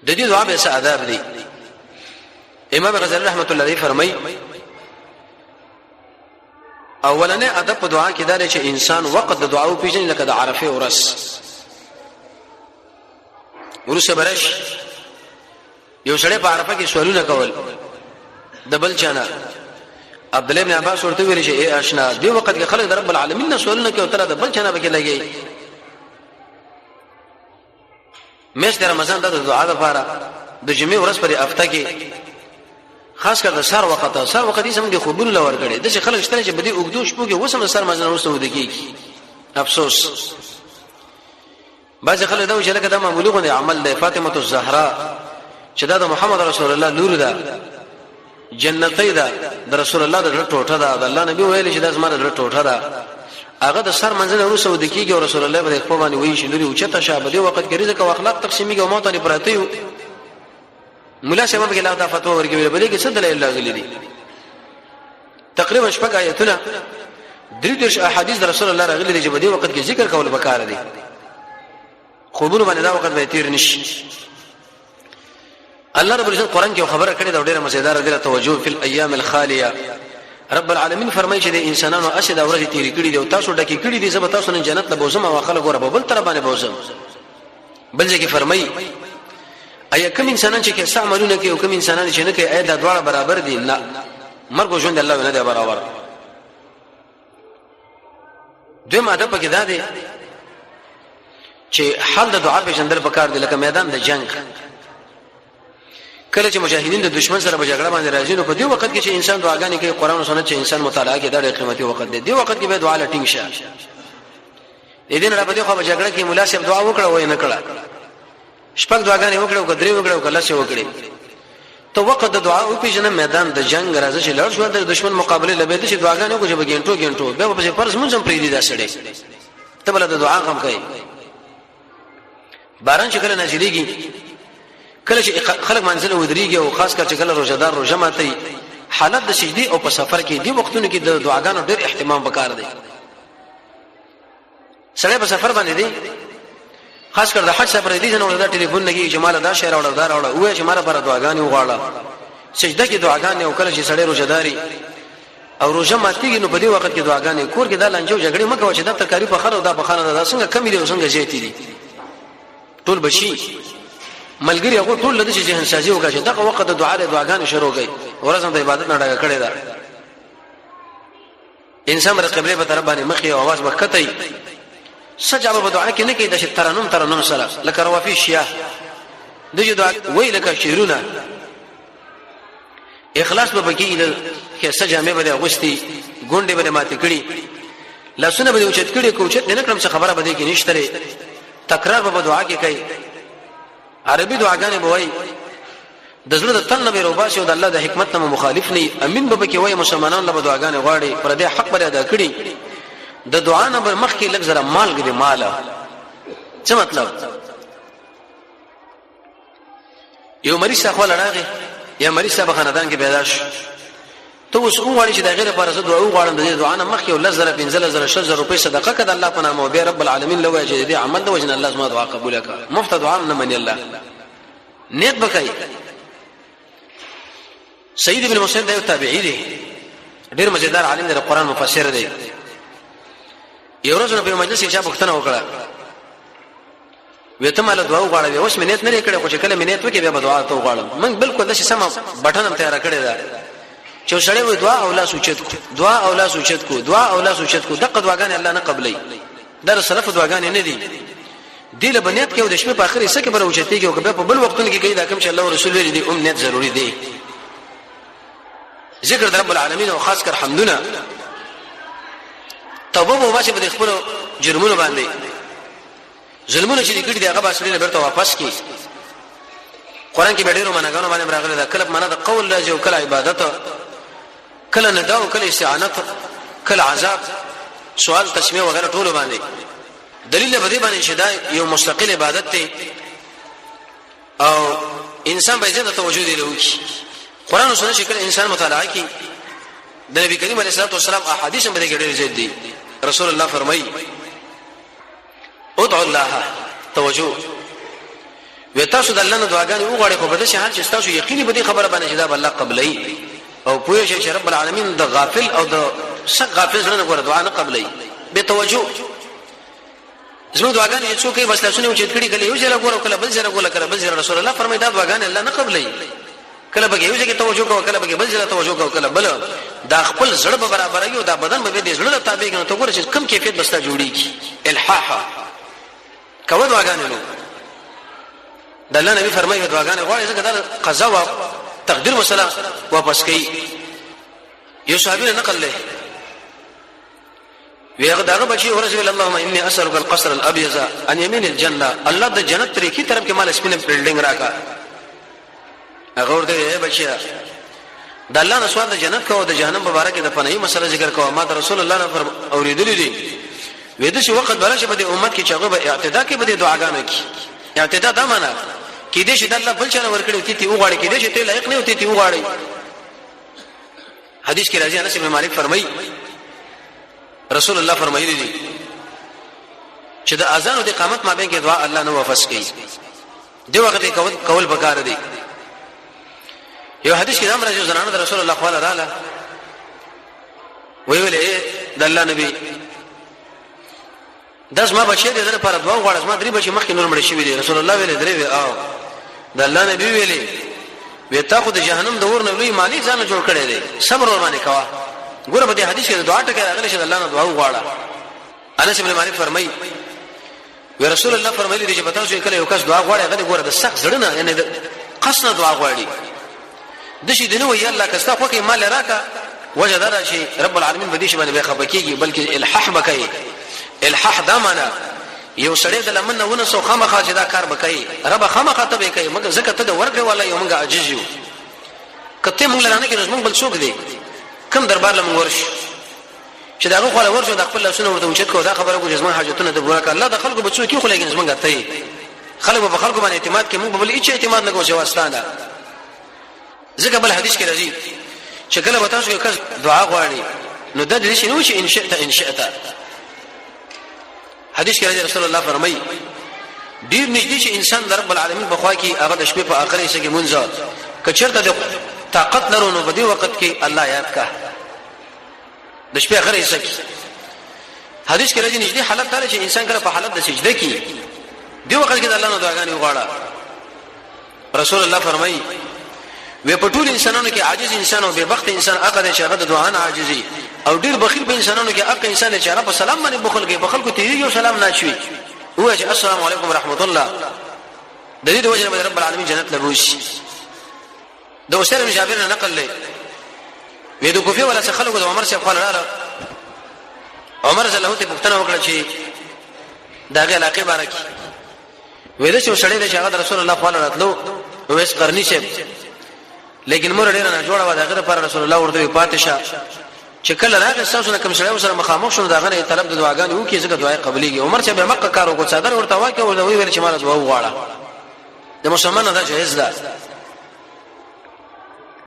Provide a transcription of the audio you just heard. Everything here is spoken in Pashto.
د دې دعا به آداب دي. امام غزالی رحمت الله علیه فرمایي اولنې ادب په دعا کې دا چې انسان وخت د دعا او پیژني لکه د عرفه ورسه برش یو سړی په عرفه کې سوالونه کول د بل چانه. عبد الله بن عباس ورته ویل چې اے آشنا دی وخت کې خلک د رب العالمین نه سوالونه کوي او تر د بل چانه به کې لګي. میاشت رمضان د دعا لپاره د جمعې ورځ پر هفته کې خاص کر د سر وخت یې سم کې خوبونه لور کړي د خلک شته چې بدی وګدو شپو کې وسم سر مزنه وسته ودی افسوس بعض خلک دا چې لکه د معمولی غو عمل د فاطمه الزهرا چې دا د محمد رسول الله لور ده جنتی ده د رسول الله د ټوټه ده د الله نبی ویل چې دا زما د ټوټه ده هغه د سر منځنه وسو د کیږي او رسول الله په خپل باندې وایي چې لوري او چته شابه دی وخت کې رزق او اخلاق تقسیمي او موته پراته یو مولا شباب کې لا فتوا ورګوي بلې کې صد الله غلي دي تقریبا شپږ آیتونه درې احادیث رسول الله راغلي دي چې په دې وخت کې ذکر کول وکړه دي خوبونه باندې دا وخت به تیر نشي. الله رب العزت قران کې خبره کړې دا ډېره مزیدار ده توجه فی الايام الخاليه. رب العالمین فرمایي چې د انسانانو اسد اورغه تیری کړي دي او تاسو ډکه کړي دي زب تاسو نه جنت له بوزم او خلک ور بل تر باندې بوزم. بل ځکه فرمایي ایا کوم انسانان چې کیسه عملونه کوي او کوم انسانان چې نه کوي ایا دا دواړه برابر دي؟ نه، مرګ او ژوند الله نه دی برابر. دوی ماده پکې دا دی چې حل د دعا په جندل پکار دی لکه میدان د جنگ. کله چې مجاهدین د دشمن سره بجګړه باندې راځي نو په دې وخت کې چې انسان دعاګانې کوي قرآن او سنت چې انسان مطالعه کوي دا ډېر قیمتي وخت دی. دې وخت کې به دعا لټینګ شه. دې دین را په دې خو بجګړه کې مولا صاحب دعا وکړه وای نه کړه شپږ دعاګانې وکړه او درې وکړه او کله څه وکړي ته وخت د دعا او پیژنه میدان د جنگ راځي چې لړ شو د دشمن مقابله لبه چې دعاګانې وکړي به ګنټو به په فرض منځم پری دي دا سړی ته بل د دعا غم کوي. باران چې کله نازلېږي کله چې خلک منزل ودرېږي او خاص کر چې کله روزدار روزه ماتي حالت د سجدي او په سفر کې دی وختونو کې د دعاګانو ډېر اهتمام وکړ دی. سړی په سفر باندې دی خاص کر د حج سفر دی نه ولدا ټلیفون لګي جمال دا شهر او دار او وې چې مال پر دعاګانې وغواړه سجده کې دعاګانې او کله چې سړی روزداري او روزه ماتيږي نو په دې وخت کې دعاګانې کور کې دا لنجو جګړې مکه چې د تکاری په خره او دا په خانه دا څنګه کمی دي او څنګه زیاتې دي ټول بشي ملګری هغه ټول لږ چې ذهن سازي وکړي دغه وخت د دعاګانې شروع کړي ورځم د عبادت نه ډاګه کړي دا انسان پر قبله په طرف باندې مخي او आवाज وکړي سجابه په دعا کې نه کې د ترنم سره لکه روافي شیا دغه دعا وی لکه شعرونه اخلاص به بکی د کې سجامه به غوستي ګونډه به ماته کړي لاسونه به اوچت کړي کوچت نه کړم څه خبره به کې نشته تکرار به دعا کې کوي عربي دعاګانې به وای د زړه د تل نه به روباسي او د الله د حکمت نه مخالف نه امين به کې وای مسلمانان له دعاګانې غواړي پر دې حق پر ادا کړي د دعا نه بر مخ کې لږ زره مال کې مال څه مطلب یو مریض څخه لړاغي یا مریض صاحب خاندان کې پیدا شو ته اوس وګورئ چې دا غیر پر زړه دعا وغواړم د دعا نه مخ کې ول زره 15000 روپۍ صدقه کړه الله په نامه او به رب العالمین لوي چې دې عمل د وجنه الله زما دعا قبول کړه مفت دعا نه مني الله نیت وکړي. سید ابن مسعود د تابعی دی ډیر مزیدار عالم دی قرآن مفسر دی. یو ورځ په مجلس کې چا پوښتنه وکړه وته مال دعا وغواړم اوس مې نیت نه کړې خو چې کله مې نیت وکړې به دعا ته وغواړم من بالکل د سم بټن تیار کړی دا چې سړی و دعا او لا سوچت کو دعا او لا سوچت کو دعا او لا سوچت کو دغه دعاګانې الله نه قبلې در سلف دعاګانې نه دي دی له بنیت کې د شپې په اخر حصہ کې بر اوچتي کې او په بل وختونو کې دا کوم چې الله او رسول لري دي امنیت ضروری دی. ذکر رب العالمین او خاص کر حمدنا توبه وباسي په خپل جرمونو باندې ظلمونه چې کړي دي هغه باسري نه برته واپس کی. قران کې ډېرو منګانو باندې راغلي دا کله معنا د قول لازم او کله عبادت کله ندا او کله استعانت کله عذاب سوال تسمیه وغیرہ ټول باندې دلیل به دې باندې چې دا یو مستقل عبادت دی او انسان به زیاته توجه دی لوي. قران او سنت شکل انسان مطالعه کی د نبی کریم علیه الصلاه والسلام احادیث هم دې ډېر زیات دي. رسول الله فرمایي ادعوا الله توجه و تاسو د الله نه دعاګانې وغواړئ خو په دې حال چې تاسو یقیني به دې خبره باندې چې دا الله قبلای او پوه شئ چې رب العالمین د غافل او د شک غافل سره نه ګوره دعا نه قبلای به توجه زموږ دعاګانې څوک یې بس لاسونه چې کړي کله یو ځل ګوره کله بل ځل ګوره کله بل ځل رسول الله فرمایي دا دعاګانې الله نه قبلای کله به یو ځکه توجه کوو کله به بل ځل توجه کوو کله بل دا خپل زړه به برابر یو دا بدن به دې زړه تابع کنه ته ګوره چې کم کیفیت بستا جوړیږي الحاح کوو دعاګانې نو د الله نبی فرمایي دعاګانې غواړي ځکه دا قضا او تقدیر مسله واپس کوي یو صحابي نقل له ویغه داغه بچي ورسول اللهم اني اسالك القصر الابيض عن يمين الجنه الله د جنت ترې کی طرف کې مال سپینه بلډینګ راکا هغه ورته بچیا د الله نو سوال د جنت کو د جهنم مبارک د پناهي مسله ذکر کوه ما د رسول الله نه اوریدلې دي وېد شي وخت برشه په امت کې چې هغه به اعتدا کې به دعاګانې کی اعتدا دا معنا کې دې چې د الله بل چا ورکړي تی وغواړي کې دې چې ته لایق نه وتی تی وغواړي حدیث کې راځي انس بن مالک فرمایي رسول الله فرمایلی دي چې د اذان او د اقامت مابین کې دعا الله نو واپس کوي دی وخت کې کول بکار دي یو حدیث کې امر راځي زنانه د رسول الله صلی الله علیه ویلې د الله نبی داس ما بچی دې لپاره دعا غواړم ما درې بچی مخکې نور مړ شي دي رسول الله ویلې درې او د الله نبی ویلې وی تا خو د جهنم د اور نه لوی مالک ځان جوړ کړی دی صبر ور باندې کوا ګوره په دې حدیث کې دعا ټکه راغلی چې الله نه دعا وغواړه انس بن مالک فرمایي وی رسول الله فرمایلی دی چې پتاو چې کله یو کس دعا غواړي هغه ګوره د سخت زړه نه یعنی د قصنه دعا غواړي د شي دنه وی الله کستا خو کې مال راکا وجدار شي رب العالمین بدیش باندې به خپکیږي بلکې الحح بکای الحح دا معنا یو سړی د لمن ونه سو خامخا چې دا کار بکای رب خامخا ته به کوي مګر زکه ته د ورکه ولا یو مونږه عجز یو کته مونږ لرانه کې مونږ بل څوک دی کم دربار لمون ورش چې داغه خو له ورشو د خپل لاسونه ورته وچت کو دا خبره کو جسمه حاجتونه د ورکه الله د خلکو بچو کې خو لګین زمونږ ته خلکو په خلکو باندې اعتماد کې مونږ بل هیڅ اعتماد نه کوو چې واستانه ځکه بل حدیث کې راځي چې کله وتا شو کس دعا غواړي نو د دې شنو چې ان شئت حدیث کې راځي رسول الله فرمایي ډیر نږدې چې انسان د رب العالمین بخوا کې هغه د شپې په اخر حصہ کې مونږ کچرته د طاقت لرو نو په دې وخت کې الله یاد کا د شپې اخر حصہ کې حدیث کې راځي نږدې حالت دا چې انسان کله په حالت د سجده کې دی وخت کې د الله نه دعاګانې وغواړه رسول الله فرمایي وې په ټول انسانانو کې عاجز انسان او بېبخت انسان هغه چې هغه د دعا نه عاجزي او ډیر بخیل په انسانانو کې هغه انسان چې هغه په سلام باندې بخل کوي بخل کو ته یو سلام نه چوي هو چې السلام علیکم ورحمت الله د دې د وجه رب العالمین جنت لبوش د وسره من جابر نقل لې وې د کوفه ولا څه خلکو د عمر څخه خپل رااله عمر رضی الله ته پوښتنه وکړه چې داغه علاقه بارک وې د څو سړی د شهادت رسول الله صلی الله علیه وسلم وېس قرنی شه لیکن مور ډیر نه جوړه و دغه پر رسول الله ورته پاتشه چې کله راغی تاسو نه کوم سره سره مخامخ شو دغه نه طلب د دعاګانې وکي ځکه دعای قبليږي عمر چې به مکه کارو کو صدر ورته واکه او وی ویل چې مال دعا وغواړه د مسلمان نه جایز ده